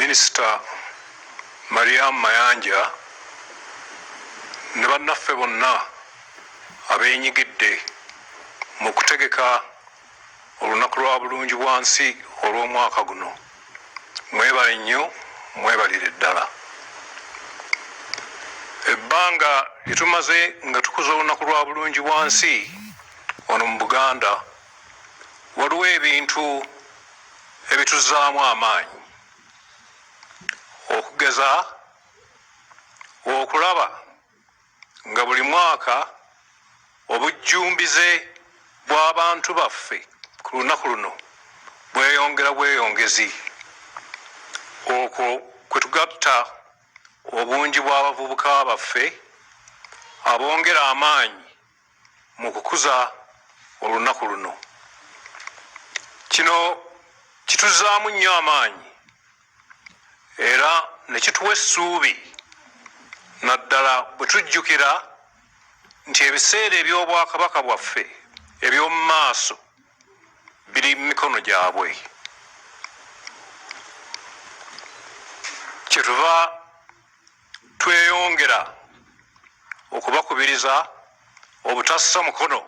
Minisita Mayanja ne bannaffe bonna abeenyigidde mu kutegeka olunaku lwa bulungibwansi olw'omwaka guno. Mwebale nnyo, mwebalire ddala. Ebbanga lye tumaze nga tukuza olunaku lwa bulungibwansi wano mu Buganda, waliwo ebintu ebituzzaamu amaanyi, okugeza okulaba nga buli mwaka obujjumbize bw'abantu baffe ku lunaku luno bweyongera bweyongezi. Okwo kwe tugatta obungi bw'abavubuka baffe abongera amaanyi mu kukuza olunaku luno. Kino kituzzaamu nnyo amaanyi era ne kituwa essuubi naddala bwe tujjukira nti ebiseera eby'obwakabaka bwaffe eby'omu maaso biri mu mikono gyabwe. Kyetuva tweyongera okubakubiriza obutassa mukono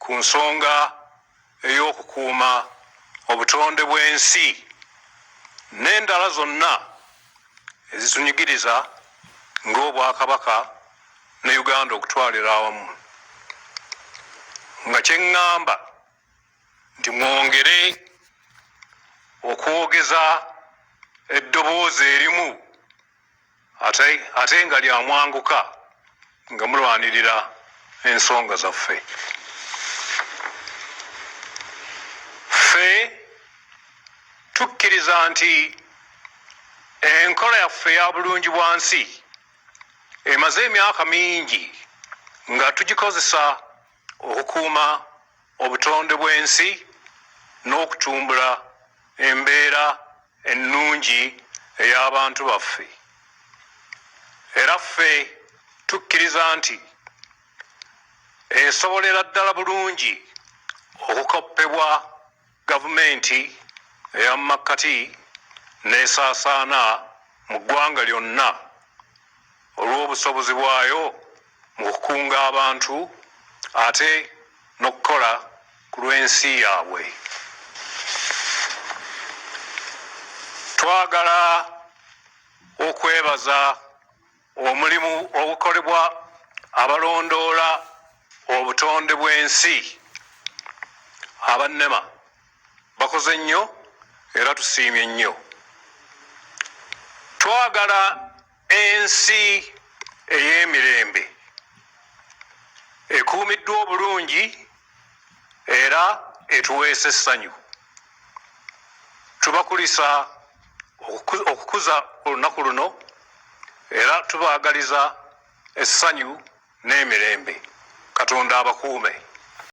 ku nsonga ey'okukuuma obutonde bw'ensi n'endala zonna ezitunyigiriza ng'obwakabaka ne Uganda okutwalira awamu. Nga kye ŋŋamba nti mwongere okwogeza eddoboozi erimu ate nga lya mwanguka nga mulwanirira ensonga zaffe. Ffe tukkiriza nti enkola yaffe eya bulungibwansi emaze emyaka mingi nga tugikozesa okukuuma obutonde bw'ensi n'okutumbula embeera ennungi ey'abantu baffe. Era ffe tukkiriza nti esobolera ddala bulungi okukoppebwa gavumenti eya makkati n'esaasaana mu ggwanga lyonna olw'obusobozi bwayo mu kukunga abantu ate n'okukola ku lw'ensi yaabwe. Twagala okwebaza omulimu ogukolebwa abalondoola obutonde bw'ensi. Abannema bakoze nnyo era tusiimye nnyo. Twagala ensi ey'emirembe ekuumiddwa obulungi era etuweesa essanyu. Tubakulisa okukuza olunaku luno era tubaagaliza essanyu n'emirembe. Katonda abakuume.